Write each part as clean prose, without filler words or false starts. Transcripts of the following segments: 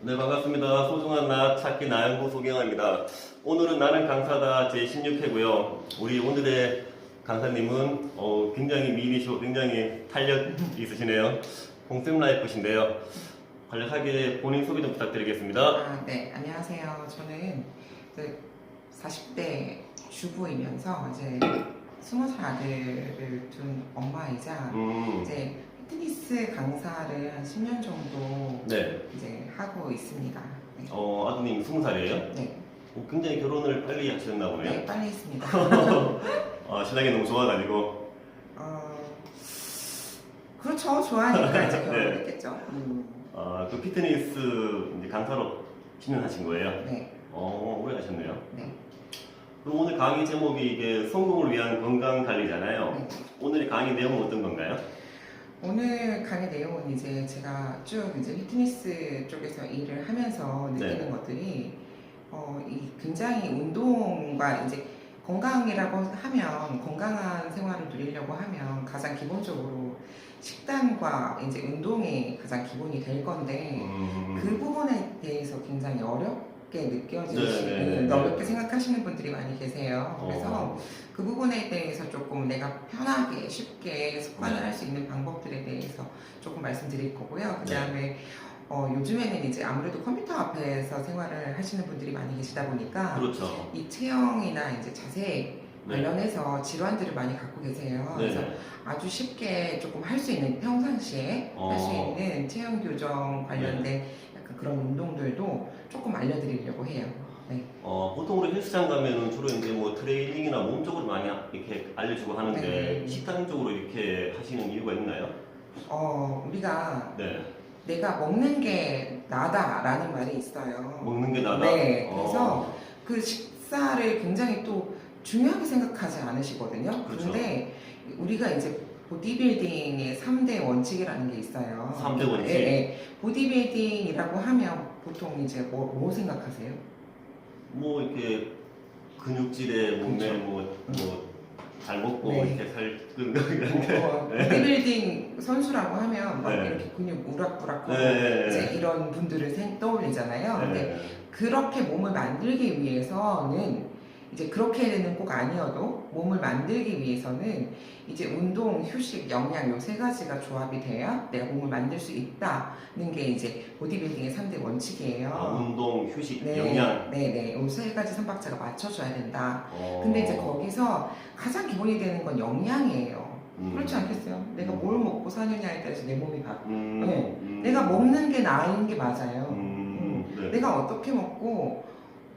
네, 반갑습니다. 소중한 나 찾기 나연구 소경아입니다. 오늘은 나는 강사다 제16회고요. 우리 오늘의 강사님은 굉장히 미인이시고 굉장히 탄력 있으시네요. 홍쌤라이프신데요. 간략하게 본인 소개 좀 부탁드리겠습니다. 네, 안녕하세요. 저는 이제 40대 주부이면서 이제 20살 아들을 둔 엄마이자 이제 피트니스 강사를 한 10년 정도 네. 이제 하고 있습니다. 네. 아드님 20살이에요? 네. 굉장히 결혼을 빨리 하셨나 보네요. 네, 빨리 했습니다. 신랑이 너무 좋아가지고. 그렇죠. 좋아하니까 이제 네. 결혼했겠죠. 그 피트니스 이제 강사로 10년 하신 거예요? 네. 오래 하셨네요. 네. 그럼 오늘 강의 제목이 이게 성공을 위한 건강 관리잖아요. 네. 오늘 강의 내용은 어떤 건가요? 오늘 강의 내용은 이제 제가 쭉 이제 피트니스 쪽에서 일을 하면서 느끼는 네. 것들이 이 굉장히 운동과 이제 건강이라고 하면 건강한 생활을 누리려고 하면 가장 기본적으로 식단과 이제 운동이 가장 기본이 될 건데 그 부분에 대해서 굉장히 어렵게 느껴지시는 어렵게 생각하시는 분들이 많이 계세요. 그래서 그 부분에 대해서 조금 내가 편하게 쉽게 습관을 할 수 있는 방법들에 대해서 조금 말씀드릴 거고요. 그 다음에 요즘에는 이제 아무래도 컴퓨터 앞에서 생활을 하시는 분들이 많이 계시다 보니까 그렇죠. 이 체형이나 이제 자세 관련해서 질환들을 많이 갖고 계세요. 네. 그래서 아주 쉽게 조금 할 수 있는 평상시에 할 수 있는 체형 교정 관련된 약간 그런 운동들도 조금 알려드리려고 해요. 네. 보통 우리 헬스장 가면은 주로 이제 뭐 트레이닝이나 몸 쪽으로 많이 이렇게 알려주고 하는데 네. 식단 쪽으로 이렇게 하시는 이유가 있나요? 우리가 네. 내가 먹는 게 나다라는 말이 있어요. 먹는 게 나다? 네. 그래서 그 식사를 굉장히 또 중요하게 생각하지 않으시거든요. 그렇죠. 그런데 우리가 이제 보디빌딩의 3대 원칙이라는 게 있어요. 3대 원칙? 네. 보디빌딩이라고 하면 보통 이제 뭐 생각하세요? 뭐 이렇게 근육질의 몸매 그렇죠. 잘 먹고 네. 이렇게 살 끄는 거 이런 게. 보디빌딩 선수라고 하면 막 네. 이렇게 근육 우락부락하고 네. 이제 이런 분들을 떠올리잖아요. 근데 그렇게 몸을 만들기 위해서는 이제 그렇게는 꼭 아니어도 몸을 만들기 위해서는 이제 운동, 휴식, 영양 요 세 가지가 조합이 돼야 내가 몸을 만들 수 있다는 게 이제 보디빌딩의 3대 원칙이에요. 운동, 휴식, 네, 영양. 네네. 요 세 가지 삼박자가 맞춰줘야 된다. 근데 이제 거기서 가장 기본이 되는 건 영양이에요. 그렇지 않겠어요? 내가 뭘 먹고 사느냐에 따라서 내 몸이 바뀌어요. 내가 먹는 게 나인 게 맞아요. 네. 내가 어떻게 먹고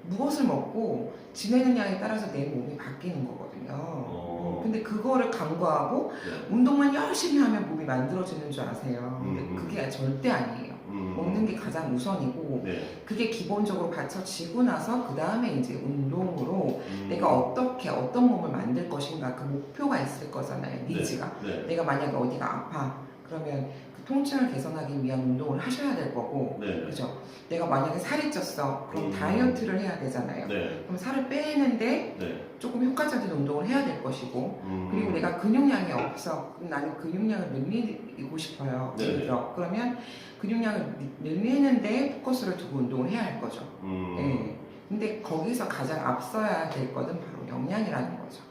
무엇을 먹고 지내느냐에 따라서 내 몸이 바뀌는 거거든요. 근데 그거를 간과하고 운동만 열심히 하면 몸이 만들어지는 줄 아세요. 근데 그게 절대 아니에요. 먹는 게 가장 우선이고 그게 기본적으로 갖춰지고 나서 그 다음에 이제 운동으로 내가 어떻게 어떤 몸을 만들 것인가 그 목표가 있을 거잖아요. 니즈가. 내가 만약에 어디가 아파 그러면 그 통증을 개선하기 위한 운동을 하셔야 될 거고 그죠? 내가 만약에 살이 쪘어 그럼 다이어트를 해야 되잖아요. 그럼 살을 빼는데 조금 효과적인 운동을 해야 될 것이고 그리고 내가 근육량이 없어 그럼 나는 근육량을 늘리고 싶어요. 예를 들어 그러면 근육량을 늘리는데 포커스를 두고 운동을 해야 할 거죠. 네. 근데 거기서 가장 앞서야 될 것은 바로 영양이라는 거죠.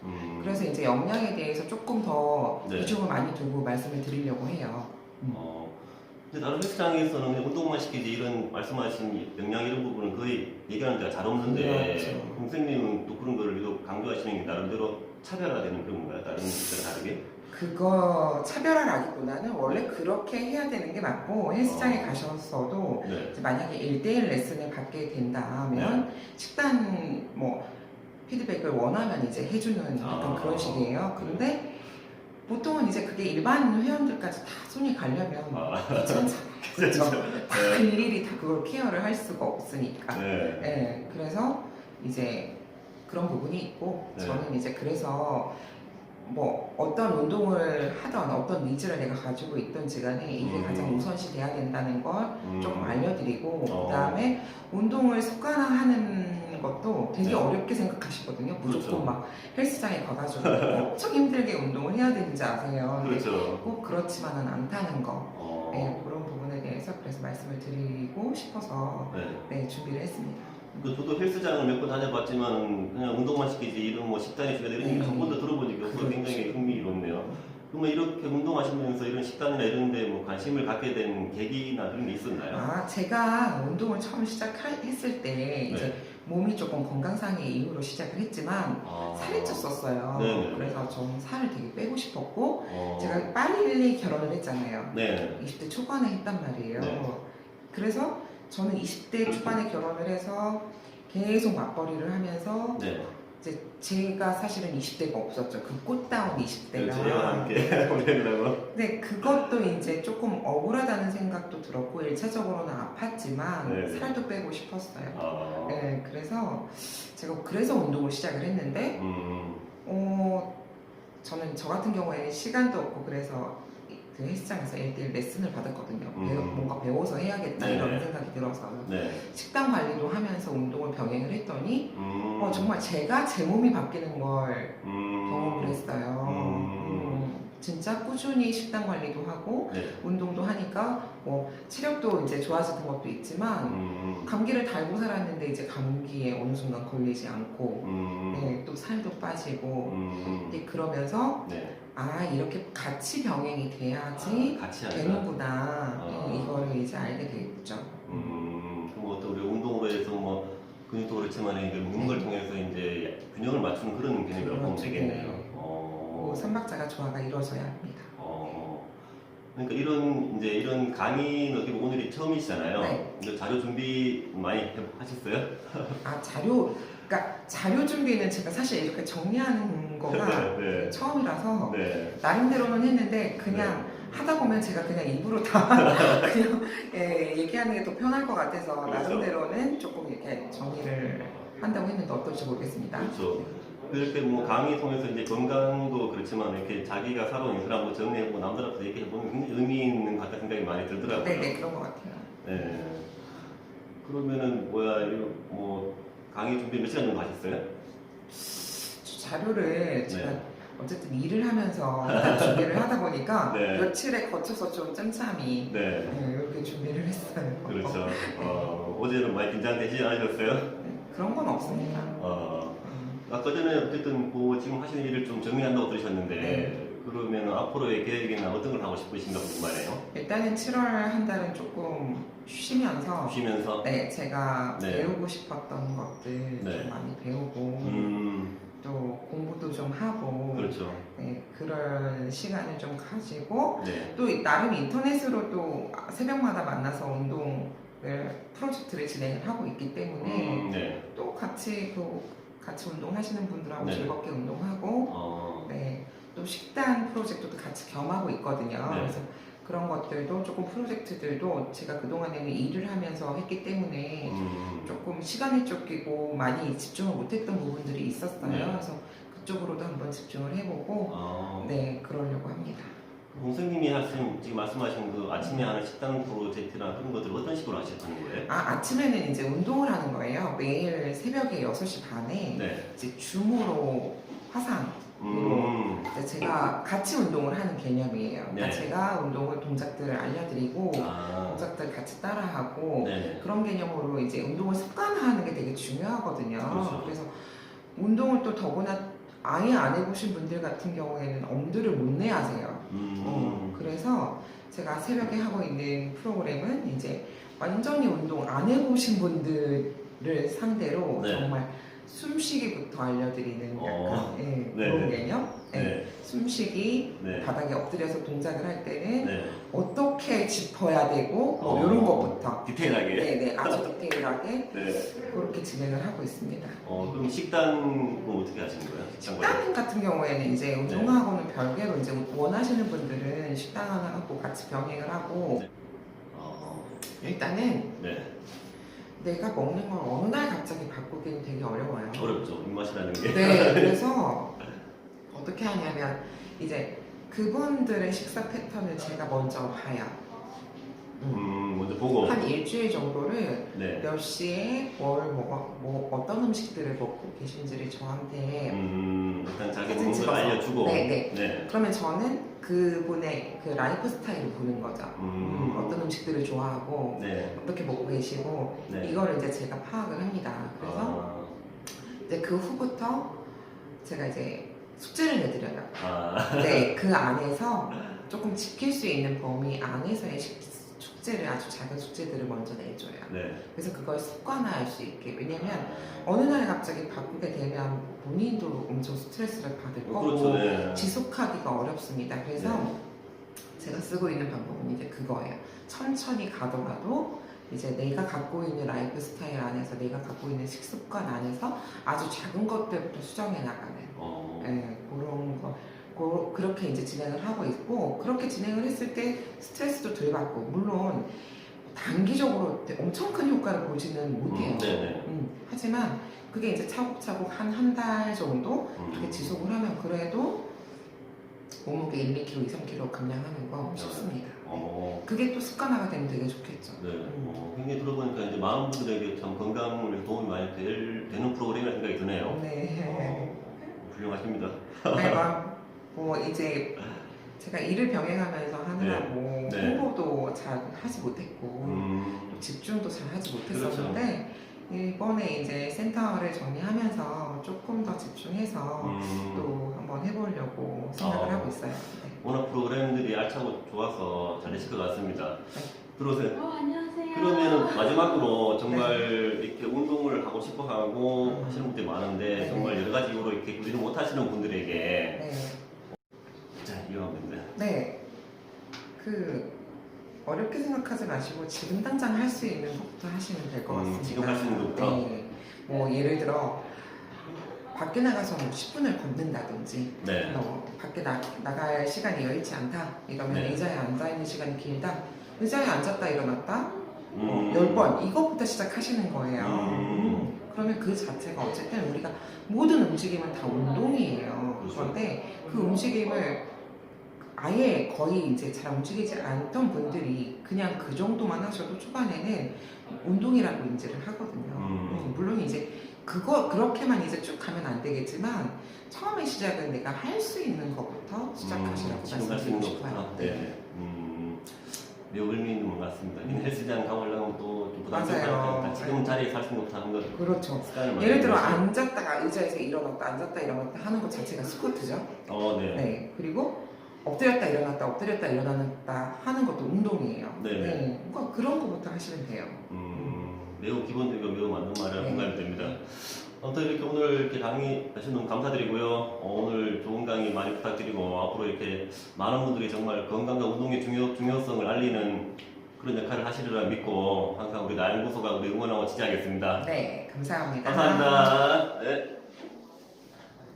그래서 이제 영양에 대해서 조금 더 비중을 많이 두고 말씀을 드리려고 해요. 근데 다른 헬스장에서는 운동만 시키지 이런 말씀하신 영양 이런 부분은 거의 얘기하는 데가 잘 없는데 선생님은 또 그런 거를 또 강조하시는 게 나름대로 차별화되는 그런 건가요? 다른 데랑 다르게? 그거 차별화라기보다는 원래 그렇게 해야 되는 게 맞고 헬스장에 가셨어도 이제 만약에 1대1 레슨을 받게 된다면 식단 뭐 피드백을 원하면 이제 해주는 약간 그런 식이에요. 그런데 보통은 이제 그게 일반 회원들까지 다 손이 가려면 귀찮잖아요. 그렇죠? 다 일일이 다 그걸 케어를 할 수가 없으니까. 그래서 이제 그런 부분이 있고 저는 이제 그래서 뭐 어떤 운동을 하던 어떤 니즈를 내가 가지고 있던지 간에 이게 가장 우선시 돼야 된다는 걸 조금 알려드리고 그 다음에 운동을 습관화하는 것도 되게 어렵게 생각하시거든요. 무조건 막 헬스장에 가가지고 엄청 힘들게 운동을 해야 되는지 아세요? 근데 꼭 그렇지만은 않다는 거. 그런 부분에 대해서 관련해서 그래서 말씀을 드리고 싶어서 네. 네, 준비를 했습니다. 저도 헬스장을 몇 번 다녀봤지만 그냥 운동만 시키지 이런 뭐 식단이 중요하다 이런 얘기 한 번도 들어본 적이 없어서 그렇죠. 굉장히 흥미롭네요. 그러면 이렇게 운동하시면서 이런 식단이나 이런 데 뭐 관심을 갖게 된 계기나 그런 게 있었나요? 아, 제가 운동을 처음 시작했을 때 이제 네. 몸이 조금 건강상의 이유로 시작을 했지만 살이 쪘었어요. 네네. 그래서 저는 살을 되게 빼고 싶었고 어. 제가 빨리 결혼을 했잖아요. 네. 20대 초반에 했단 말이에요. 네. 그래서 저는 20대 초반에 결혼을 해서 계속 맞벌이를 하면서 네. 이제 제가 사실은 20대가 없었죠. 그 꽃다운 20대가. 그렇죠. 애와 함께 보내려고. 근데 그것도 이제 조금 억울하다는 생각도 들었고 1차적으로는 아팠지만 네. 살도 빼고 싶었어요. 아. 네, 그래서 제가 그래서 운동을 시작을 했는데 저는 저 같은 경우에는 시간도 없고 그래서 그 헬스장에서 1대1 레슨을 받았거든요. 뭔가 배워서 해야겠다 네네. 이런 생각이 들어서 네. 식단 관리도 하면서 운동을 병행을 했더니 음. 정말 제가 제 몸이 바뀌는 걸 경험을 음. 했어요. 진짜 꾸준히 식단 관리도 하고 네. 운동도 하니까 뭐 체력도 이제 좋아지는 것도 있지만 감기를 달고 살았는데 이제 감기에 어느 순간 걸리지 않고 네, 또 살도 빠지고 이제 그러면서 네. 아 이렇게 같이 병행이 돼야지 같이 하니까. 되는구나 이거를 이제 알게 됐죠. 그럼 또 우리 운동으로 해서 뭐 근육도 그렇지만 이제 먹는 걸 통해서 이제 균형을 맞추는 그런 개념이라고 보면 그렇죠. 되겠네요. 삼박자가 조화가 이루어져야 합니다. 그러니까 이런 강의는 어떻게 보면 오늘이 처음이시잖아요. 네. 근데 자료 준비 많이 하셨어요? 아 그러니까 자료 준비는 제가 사실 이렇게 정리하는 거가 네. 처음이라서 네. 나름대로는 했는데 그냥 하다 보면 제가 그냥 입으로 다 그냥 얘기하는 게 더 편할 것 같아서 그렇죠. 나름대로는 조금 이렇게 정리를 한다고 했는데 어떨지 모르겠습니다. 그렇죠. 그렇게 뭐 강의 통해서 이제 건강도 그렇지만 이렇게 자기가 살아온 인생을 한번 정리해보고 남들한테 얘기해보면 굉장히 의미 있는 것 같다는 생각이 많이 들더라고요. 네네 그런 것 같아요. 네. 그러면은 이거 뭐 강의 준비 몇 시간 정도 하셨어요? 자료를 제가 네. 어쨌든 일을 하면서 준비를 하다 보니까 네. 며칠에 거쳐서 좀 짬짬이 네. 이렇게 준비를 했어요. 그렇죠. 어제는 많이 긴장되지 않으셨어요? 네, 그런 건 없습니다. 아까 전에 어쨌든 그 지금 하시는 일을 좀 정리한다고 들으셨는데 네. 그러면 앞으로의 계획이나 어떤 걸 하고 싶으신가 궁금하네요. 일단은 7월 한 달은 조금 쉬면서 쉬면서 네, 제가 네. 배우고 싶었던 것들 네. 좀 많이 배우고 또 공부도 좀 하고 그렇죠. 네, 그런 시간을 좀 가지고 네. 또 나름 인터넷으로 또 새벽마다 만나서 운동을 프로젝트를 진행을 하고 있기 때문에 네. 또 같이 운동하시는 분들하고 네. 즐겁게 운동하고 네, 또 식단 프로젝트도 같이 겸하고 있거든요. 네. 그래서 그런 것들도 조금 프로젝트들도 제가 그동안에는 일을 하면서 했기 때문에 조금 시간이 쫓기고 많이 집중을 못했던 부분들이 있었어요. 네. 그래서 그쪽으로도 한번 집중을 해보고 네 그러려고 합니다. 선생님이 지금 말씀하신 그 아침에 하는 식단 프로젝트나 그런 것들을 어떤 식으로 하시는 거예요? 아침에는 이제 운동을 하는 거예요. 매일 새벽에 6시 반에 네. 이제 줌으로 화상으로 제가 같이 운동을 하는 개념이에요. 그러니까 네. 제가 동작들을 알려드리고 동작들 같이 따라하고 네. 그런 개념으로 이제 운동을 습관화하는 게 되게 중요하거든요. 그렇죠. 그래서 운동을 또 더구나 아예 안 해보신 분들 같은 경우에는 엄두를 못 내하세요. 그래서 제가 새벽에 하고 있는 프로그램은 이제 완전히 운동 안 해보신 분들을 상대로 네. 정말 숨쉬기부터 알려드리는 약간 그런 개념? 네. 숨쉬기, 네. 바닥에 엎드려서 동작을 할 때는 네. 어떻게 짚어야 되고 이런 것부터 디테일하게. 네네 아주 디테일하게 네. 그렇게 진행을 하고 있습니다. 그럼 식단은 어떻게 하시는 거예요? 식단 같은 경우에는 이제 운동하고는 별개로 이제 원하시는 분들은 식단 하나 하고 같이 병행을 하고 네. 일단은 네. 내가 먹는 걸 어느 날 갑자기 바꾸기는 되게 어려워요. 어렵죠. 입맛이라는 게. 네, 그래서 어떻게 하냐면 이제 그분들의 식사 패턴을 제가 먼저 봐요. 먼저 먼저 보고. 한 일주일 정도를 네. 몇 시에 뭐 어떤 음식들을 먹고 계신지를 저한테 일단 자기 사진 먹는 걸 찍어서. 알려주고. 네. 네. 그러면 저는 그분의 그 라이프 스타일을 보는 거죠. 어떤 음식들을 좋아하고 네. 어떻게 먹고 계시고 네. 이거를 이제 제가 파악을 합니다. 그래서 이제 그 후부터 제가 이제 숙제를 내드려요. 네, 그 안에서 조금 지킬 수 있는 범위 안에서의 숙제를 아주 작은 숙제들을 먼저 내줘요. 네. 그래서 그걸 습관화할 수 있게. 왜냐면 어느 날 갑자기 바꾸게 되면 본인도 엄청 스트레스를 받을 거고 그렇죠. 네. 지속하기가 어렵습니다. 그래서 제가 쓰고 있는 방법은 이제 그거예요. 천천히 가더라도 이제 내가 갖고 있는 라이프 스타일 안에서 내가 갖고 있는 식습관 안에서 아주 작은 것들부터 수정해 나가는 네, 그런 거 그렇게 이제 진행을 하고 있고 그렇게 진행을 했을 때 스트레스도 덜 받고 물론 단기적으로 엄청 큰 효과를 보지는 못해요. 하지만 그게 이제 차곡차곡 한 달 정도 이렇게 지속을 하면 그래도 몸무게 1, 2kg, 2, 3kg 감량하는 거 쉽습니다. 그게 또 습관화가 되면 되게 좋겠죠. 네. 굉장히 들어보니까 이제 많은 분들에게 참 건강에 도움이 많이 되는 프로그램이라는 생각이 드네요. 네. 훌륭하십니다. 네, 뭐 이제 제가 일을 병행하면서 하느라고 네. 홍보도 잘 하지 못했고 집중도 잘 하지 못했었는데 그렇죠. 이번에 이제 센터를 정리하면서 조금 더 집중해서 또 한번 해보려고 생각을 하고 있어요. 네. 워낙 프로그램들이 알차고 좋아서 잘 되실 것 같습니다. 네. 들어오세요. 안녕하세요. 그러면 마지막으로 정말 이렇게 운동을 하고 싶어 하고 하시는 분들이 많은데 네. 정말 여러 가지 이유로 이렇게 꾸준히 못 하시는 분들에게 네. 자, 이용하면 됩니다. 네. 어렵게 생각하지 마시고 지금 당장 할 수 있는 것부터 하시면 될 것 같습니다. 지금 할 수 있는 것부터? 네. 뭐 예를 들어 밖에 나가서 뭐 10분을 걷는다든지 네. 밖에 나갈 시간이 여의치 않다 이러면 네. 의자에 앉아있는 시간이 길다 의자에 앉았다 일어났다 10번 이것부터 시작하시는 거예요. 그러면 그 자체가 어쨌든 우리가 모든 움직임은 다 운동이에요. 그렇죠. 그런데 그 움직임을 아예 거의 이제 잘 움직이지 않던 분들이 그냥 그 정도만 하셔도 초반에는 운동이라고 인지를 하거든요. 물론 이제 그렇게만 이제 쭉 가면 안 되겠지만 처음에 시작은 내가 할 수 있는 것부터 시작하시라고 지금 할 수 있는 말씀드리고 싶어요. 것부터. 네. 매우 의미 있는 것 같습니다. 헬스장 가보려면 또좀 맞아요. 부담스러우니까 지금 자리에서 할 수 있는 것부터 하는 것 그렇죠. 습관을 예를 들어 만들어서. 앉았다가 의자에서 일어났다 앉았다 일어났다 하는 것 자체가 스쿼트죠. 네. 네. 그리고 엎드렸다 일어났다 엎드렸다 일어났다 하는 것도 운동이에요. 네네. 네. 그러니까 그런 것부터 하시면 돼요. 매우 기본적이고 매우 맞는 말을 네. 공감이 됩니다. 아무튼 이렇게 오늘 이렇게 강의 하신 너무 감사드리고요. 오늘 좋은 강의 많이 부탁드리고 앞으로 이렇게 많은 분들이 정말 건강과 운동의 중요성을 알리는 그런 역할을 하시리라 믿고 항상 우리 나연구소가 우리 응원하고 지지하겠습니다. 네, 감사합니다. 감사합니다. 네.